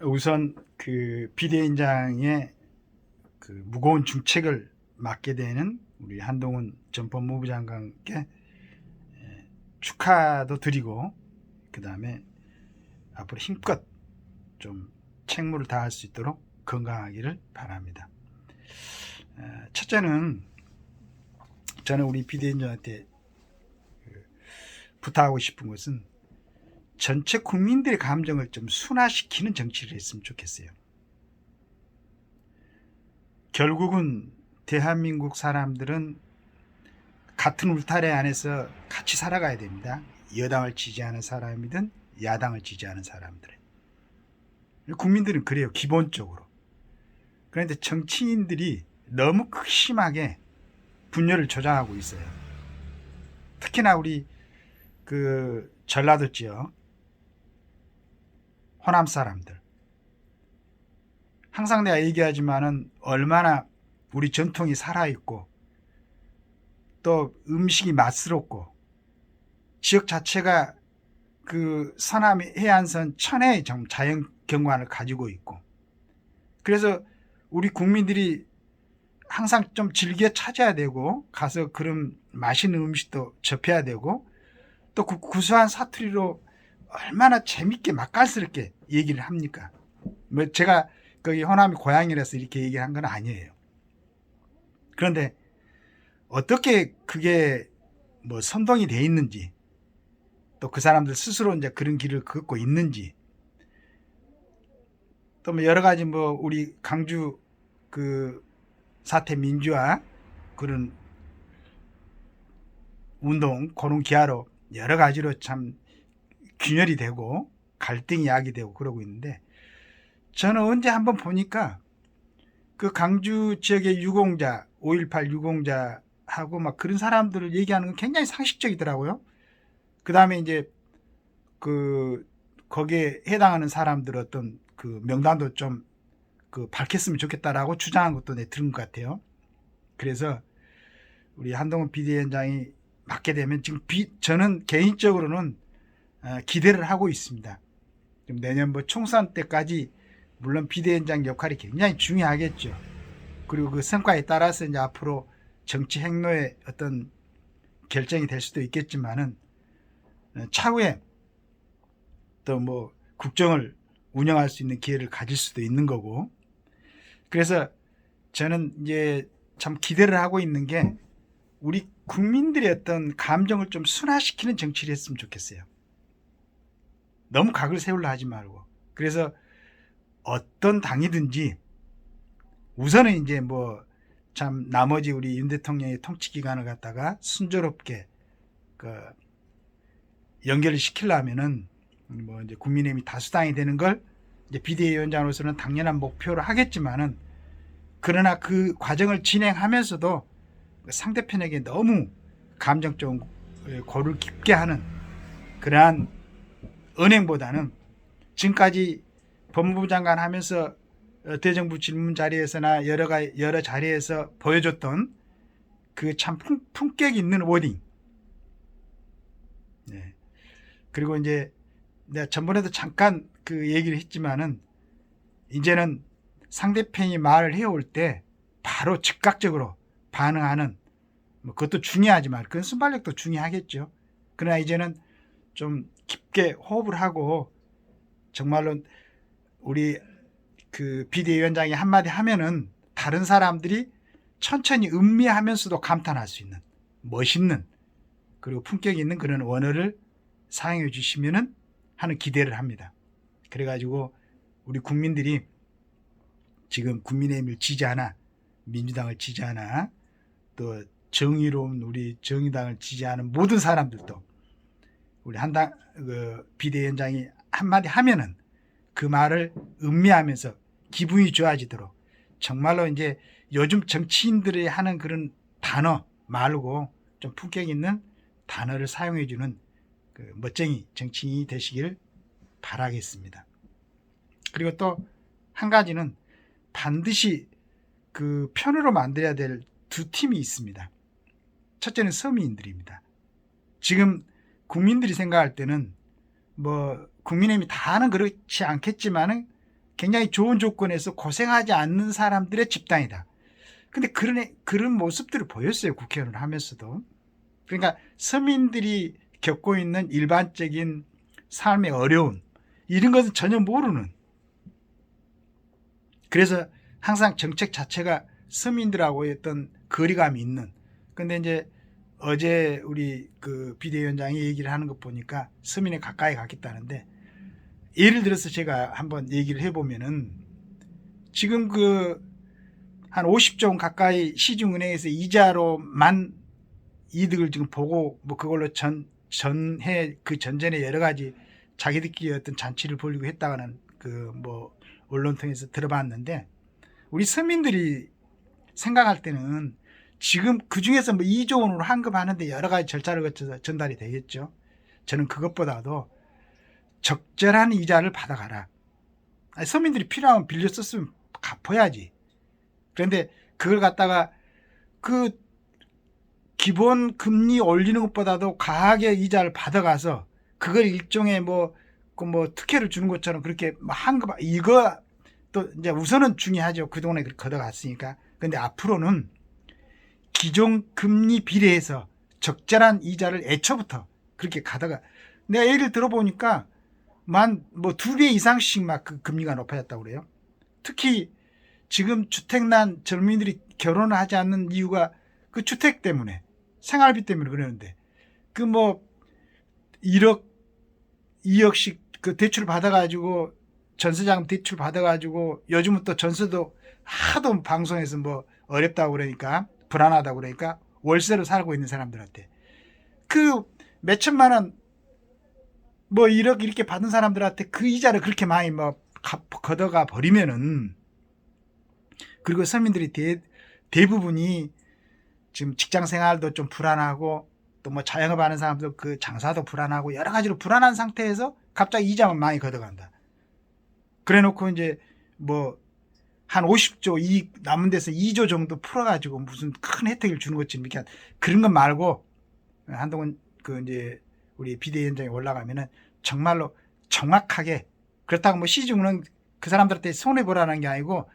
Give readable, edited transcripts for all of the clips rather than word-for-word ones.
우선 그 비대위원장의 그 무거운 중책을 맡게 되는 우리 한동훈 전 법무부 장관께 축하도 드리고, 그 다음에 앞으로 힘껏 좀 책무를 다할 수 있도록 건강하기를 바랍니다. 첫째는 저는 우리 비대위원장한테 부탁하고 싶은 것은 전체 국민들의 감정을 좀 순화시키는 정치를 했으면 좋겠어요. 결국은 대한민국 사람들은 같은 울타리 안에서 같이 살아가야 됩니다. 여당을 지지하는 사람이든 야당을 지지하는 사람들은. 국민들은 그래요, 기본적으로. 그런데 정치인들이 너무 극심하게 분열을 조장하고 있어요. 특히나 우리 그 전라도 지역 호남 사람들, 항상 내가 얘기하지만은 얼마나 우리 전통이 살아있고 또 음식이 맛스럽고 지역 자체가 그 서남 해안선 천혜의 자연 경관을 가지고 있고, 그래서 우리 국민들이 항상 좀 즐겨 찾아야 되고 가서 그런 맛있는 음식도 접해야 되고, 또 그 구수한 사투리로 얼마나 재밌게 맛깔스럽게 얘기를 합니까? 뭐 제가 거기 호남이 고향이라서 이렇게 얘기한 건 아니에요. 그런데 어떻게 그게 뭐 선동이 돼 있는지, 또 그 사람들 스스로 이제 그런 길을 걷고 있는지, 또 뭐 여러 가지 뭐 우리 강주 그 사태 민주화 그런 운동 그런 기하로 여러 가지로 참 균열이 되고 갈등이 야기되고 그러고 있는데, 저는 언제 한번 보니까 그 강주 지역의 유공자, 5.18 유공자하고 막 그런 사람들을 얘기하는 건 굉장히 상식적이더라고요. 그 다음에 이제 그 거기에 해당하는 사람들 어떤 그 명단도 좀 그 밝혔으면 좋겠다라고 주장한 것도 내 들은 것 같아요. 그래서 우리 한동훈 비대위원장이 맡게 되면 지금 저는 개인적으로는 기대를 하고 있습니다. 내년 뭐 총선 때까지 물론 비대위원장 역할이 굉장히 중요하겠죠. 그리고 그 성과에 따라서 이제 앞으로 정치 행로의 어떤 결정이 될 수도 있겠지만은 차후에 또 뭐 국정을 운영할 수 있는 기회를 가질 수도 있는 거고, 그래서 저는 이제 참 기대를 하고 있는 게 우리 국민들의 어떤 감정을 좀 순화시키는 정치를 했으면 좋겠어요. 너무 각을 세우려 하지 말고. 그래서 어떤 당이든지 우선은 이제 뭐 참 나머지 우리 윤 대통령의 통치 기간을 갖다가 순조롭게 그 연결을 시키려면은 뭐 이제 국민의힘이 다수당이 되는 걸 이제 비대위원장으로서는 당연한 목표로 하겠지만은, 그러나 그 과정을 진행하면서도 상대편에게 너무 감정적 고를 깊게 하는 그러한 은행보다는 지금까지 법무부 장관 하면서 대정부 질문 자리에서나 여러 자리에서 보여줬던 그 참 품격 있는 워딩, 네. 그리고 이제 내가 전번에도 잠깐 그 얘기를 했지만은 이제는 상대편이 말을 해올 때 바로 즉각적으로 반응하는, 뭐 그것도 중요하지만 그건 순발력도 중요하겠죠. 그러나 이제는 좀 깊게 호흡을 하고 정말로 우리 그 비대위원장이 한마디 하면은 다른 사람들이 천천히 음미하면서도 감탄할 수 있는 멋있는 그리고 품격 있는 그런 원어를 사용해 주시면은 하는 기대를 합니다. 그래가지고 우리 국민들이 지금 국민의힘을 지지하나 민주당을 지지하나 또 정의로운 우리 정의당을 지지하는 모든 사람들도 우리 한당 그 비대위원장이 한마디 하면은 그 말을 음미하면서 기분이 좋아지도록, 정말로 이제 요즘 정치인들이 하는 그런 단어 말고 좀 품격 있는 단어를 사용해주는 그 멋쟁이 정치인이 되시길 바라겠습니다. 그리고 또 한 가지는 반드시 그 편으로 만들어야 될 두 팀이 있습니다. 첫째는 서민들입니다. 지금 국민들이 생각할 때는 뭐 국민의힘이 다는 그렇지 않겠지만은 굉장히 좋은 조건에서 고생하지 않는 사람들의 집단이다. 근데 그런 모습들을 보였어요. 국회의원을 하면서도. 그러니까 서민들이 겪고 있는 일반적인 삶의 어려움, 이런 것은 전혀 모르는. 그래서 항상 정책 자체가 서민들하고의 어떤 거리감이 있는. 근데 이제 어제 우리 그 비대위원장이 얘기를 하는 것 보니까 서민에 가까이 가겠다는데, 예를 들어서 제가 한번 얘기를 해보면은, 지금 그 한 50조 원 가까이 시중은행에서 이자로만 이득을 지금 보고, 뭐 그걸로 전해 그 전전에 여러 가지 자기들끼리 어떤 잔치를 벌이고 했다가는 그 뭐 언론 통해서 들어봤는데, 우리 서민들이 생각할 때는 지금 그 중에서 뭐 2조 원으로 환급하는데 여러 가지 절차를 거쳐서 전달이 되겠죠. 저는 그것보다도 적절한 이자를 받아가라. 아니, 서민들이 필요하면 빌려 썼으면 갚아야지. 그런데 그걸 갖다가 그 기본 금리 올리는 것보다도 과하게 이자를 받아가서 그걸 일종의 뭐 특혜를 주는 것처럼 그렇게 환급, 이거 또 이제 우선은 중요하죠. 그동안에 그렇게 걷어갔으니까. 근데 앞으로는 기존 금리 비례해서 적절한 이자를 애초부터 그렇게 가다가, 내가 얘기를 들어보니까 뭐 2배 이상씩 막 그 금리가 높아졌다고 그래요. 특히 지금 주택난 젊은이들이 결혼을 하지 않는 이유가 그 주택 때문에, 생활비 때문에 그러는데, 그 뭐 1억 2억씩 그 대출 받아가지고, 전세자금 대출 받아가지고, 요즘은 또 전세도 하도 방송에서 뭐 어렵다고 그러니까, 불안하다고 그러니까 월세로 살고 있는 사람들한테 그 몇천만 원 뭐 1억 이렇게 받은 사람들한테 그 이자를 그렇게 많이 뭐 걷어가 버리면은, 그리고 서민들이 대부분이 지금 직장 생활도 좀 불안하고, 또 뭐 자영업 하는 사람도 그 장사도 불안하고 여러 가지로 불안한 상태에서 갑자기 이자만 많이 걷어간다. 그래 놓고 이제 뭐 한 50조 이익 남은 데서 2조 정도 풀어가지고 무슨 큰 혜택을 주는 것처럼 이렇게, 그런 것 말고, 한동안 그 이제 우리 비대위원장이 올라가면은 정말로 정확하게, 그렇다고 뭐 시중은 그 사람들한테 손해보라는 게 아니고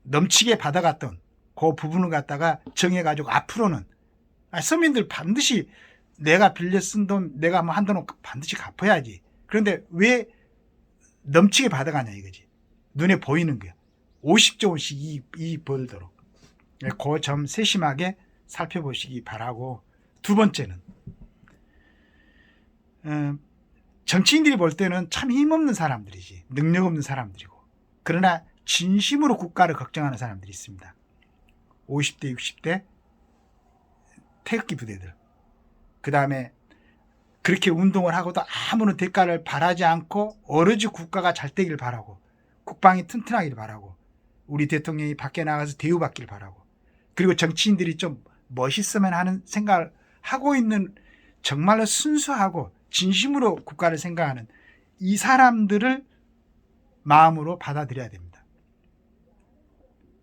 넘치게 받아갔던 그 부분을 갖다가 정해가지고 앞으로는 서민들 반드시 내가 빌려 쓴 돈, 내가 뭐 한돈 반드시 갚아야지. 그런데 왜 넘치게 받아가냐 이거지. 눈에 보이는 거야. 50조 원씩 이익 벌도록. 그 점 세심하게 살펴보시기 바라고, 두 번째는 정치인들이 볼 때는 참 힘없는 사람들이지, 능력 없는 사람들이고, 그러나 진심으로 국가를 걱정하는 사람들이 있습니다. 50대 60대 태극기 부대들, 그 다음에 그렇게 운동을 하고도 아무런 대가를 바라지 않고 오로지 국가가 잘 되기를 바라고, 국방이 튼튼하기를 바라고, 우리 대통령이 밖에 나가서 대우받기를 바라고, 그리고 정치인들이 좀 멋있으면 하는 생각을 하고 있는, 정말로 순수하고 진심으로 국가를 생각하는 이 사람들을 마음으로 받아들여야 됩니다.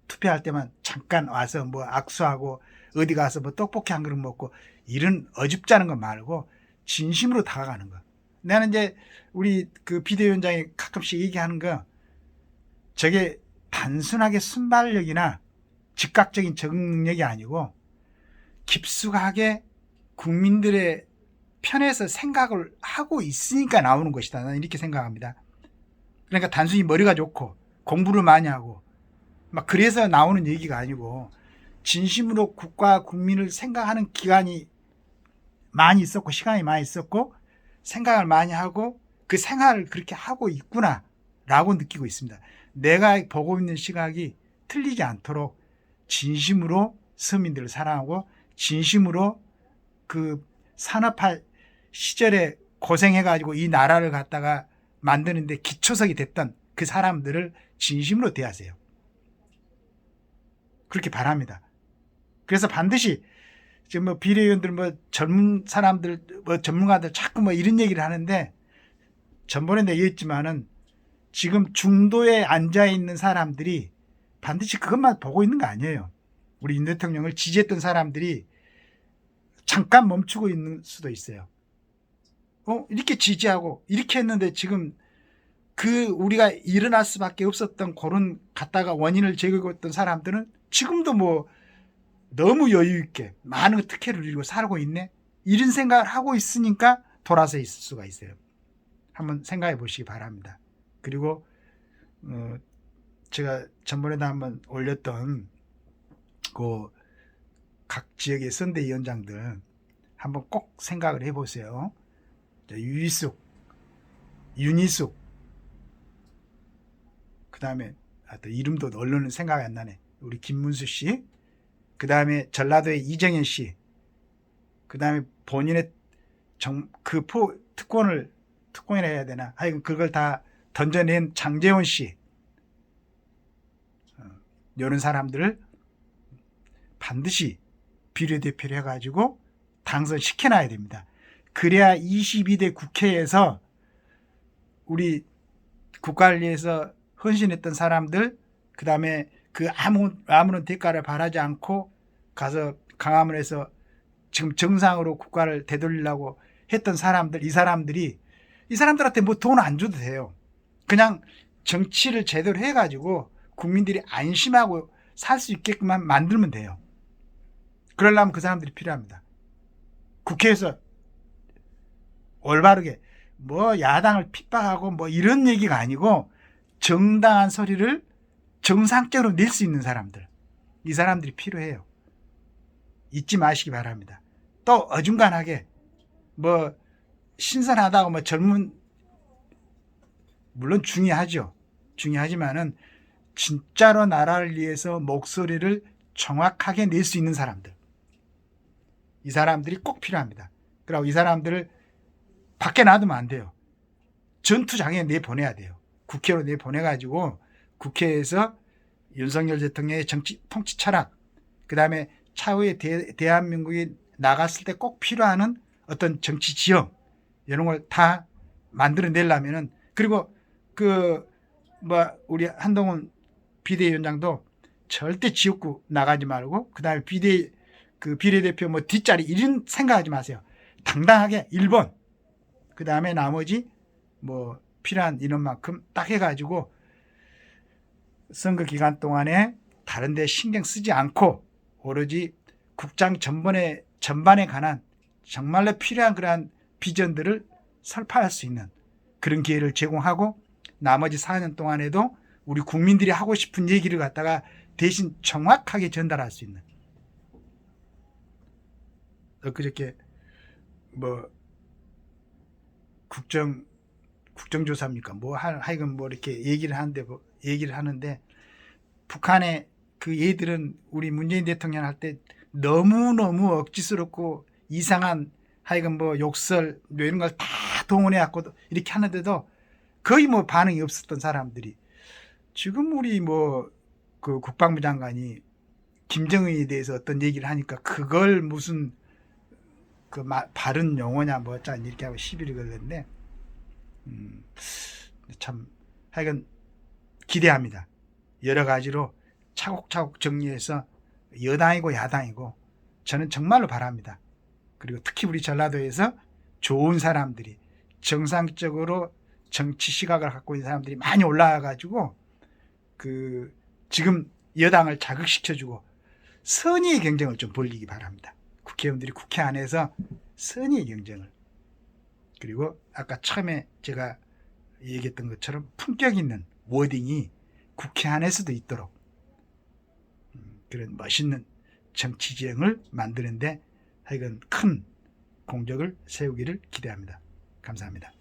투표할 때만 잠깐 와서 뭐 악수하고 어디 가서 뭐 떡볶이 한 그릇 먹고 이런 어줍잖은 거 말고 진심으로 다가가는 거. 나는 이제 우리 그 비대위원장이 가끔씩 얘기하는 거, 저게 단순하게 순발력이나 즉각적인 적응 능력이 아니고 깊숙하게 국민들의 편에서 생각을 하고 있으니까 나오는 것이다. 나는 이렇게 생각합니다. 그러니까 단순히 머리가 좋고 공부를 많이 하고 막 그래서 나오는 얘기가 아니고, 진심으로 국가 국민을 생각하는 기간이 많이 있었고 시간이 많이 있었고 생각을 많이 하고 그 생활을 그렇게 하고 있구나 라고 느끼고 있습니다. 내가 보고 있는 시각이 틀리지 않도록 진심으로 서민들을 사랑하고 진심으로 그 산업화 시절에 고생해가지고 이 나라를 갖다가 만드는데 기초석이 됐던 그 사람들을 진심으로 대하세요. 그렇게 바랍니다. 그래서 반드시 지금 뭐 비례의원들 뭐 젊은 사람들 뭐 전문가들 자꾸 뭐 이런 얘기를 하는데, 전번에 내가 얘기했지만은 지금 중도에 앉아 있는 사람들이 반드시 그것만 보고 있는 거 아니에요. 우리 윤 대통령을 지지했던 사람들이 잠깐 멈추고 있는 수도 있어요. 이렇게 지지하고 이렇게 했는데 지금 우리가 일어날 수밖에 없었던 그런 갖다가 원인을 제거했던 사람들은 지금도 뭐 너무 여유 있게 많은 특혜를 누리고 살고 있네, 이런 생각을 하고 있으니까 돌아서 있을 수가 있어요. 한번 생각해 보시기 바랍니다. 그리고 제가 전번에도 한번 올렸던 그 각 지역의 선대위원장들 한번 꼭 생각을 해보세요. 유희숙, 윤희숙, 그 다음에 또 이름도 언론은 생각이 안 나네, 우리 김문수 씨, 그 다음에 전라도의 이정현 씨, 그 다음에 본인의 특권이라 해야 되나, 하여간 그걸 다 던져낸 장제원 씨, 이런 사람들을 반드시 비례대표를 해가지고 당선시켜놔야 됩니다. 그래야 22대 국회에서 우리 국가를 위해서 헌신했던 사람들, 그 다음에 아무런 대가를 바라지 않고 가서 강화문에서 지금 정상으로 국가를 되돌리려고 했던 사람들, 이 사람들한테 뭐 돈 안 줘도 돼요. 그냥 정치를 제대로 해가지고 국민들이 안심하고 살 수 있게끔만 만들면 돼요. 그러려면 그 사람들이 필요합니다. 국회에서 올바르게 뭐 야당을 핍박하고 뭐 이런 얘기가 아니고 정당한 소리를 정상적으로 낼 수 있는 사람들, 이 사람들이 필요해요. 잊지 마시기 바랍니다. 또 어중간하게 뭐 신선하다고 뭐 물론 중요하지만은 진짜로 나라를 위해서 목소리를 정확하게 낼 수 있는 사람들, 이 사람들이 꼭 필요합니다. 그리고 이 사람들을 밖에 놔두면 안 돼요. 전투장에 내보내야 돼요. 국회로 내보내가지고 국회에서 윤석열 대통령의 정치 통치 철학, 그 다음에 차후에 대한민국이 나갔을 때 꼭 필요한 어떤 정치 지형, 이런 걸 다 만들어내려면은, 그리고 우리 한동훈 비대위원장도 절대 지역구 나가지 말고, 그 다음에 비례대표 뭐 뒷자리 이런 생각하지 마세요. 당당하게 1번, 그 다음에 나머지 뭐 필요한 인원만큼 딱 해가지고 선거 기간 동안에 다른 데 신경 쓰지 않고 오로지 국장 전반에 관한 정말로 필요한 그러한 비전들을 설파할 수 있는 그런 기회를 제공하고, 나머지 4년 동안에도 우리 국민들이 하고 싶은 얘기를 갖다가 대신 정확하게 전달할 수 있는, 엊그저께 뭐 국정조사입니까? 하여간 이렇게 얘기를 하는데 북한의 그 얘들은 우리 문재인 대통령 할 때 너무너무 억지스럽고 이상한 하여간 욕설 이런 걸 다 동원해 갖고 이렇게 하는데도 거의 반응이 없었던 사람들이 지금 우리 그 국방부 장관이 김정은에 대해서 어떤 얘기를 하니까 그걸 무슨 바른 용어냐 어쩌냐 이렇게 하고 시비를 걸렸는데, 참 하여간 기대합니다. 여러 가지로 차곡차곡 정리해서 여당이고 야당이고 저는 정말로 바랍니다. 그리고 특히 우리 전라도에서 좋은 사람들이, 정상적으로 정치 시각을 갖고 있는 사람들이 많이 올라와가지고 지금 여당을 자극시켜주고 선의의 경쟁을 좀 벌이기 바랍니다. 국회의원들이 국회 안에서 선의의 경쟁을, 그리고 아까 처음에 제가 얘기했던 것처럼 품격 있는 워딩이 국회 안에서도 있도록 그런 멋있는 정치 지형을 만드는데 하여간 큰 공적을 세우기를 기대합니다. 감사합니다.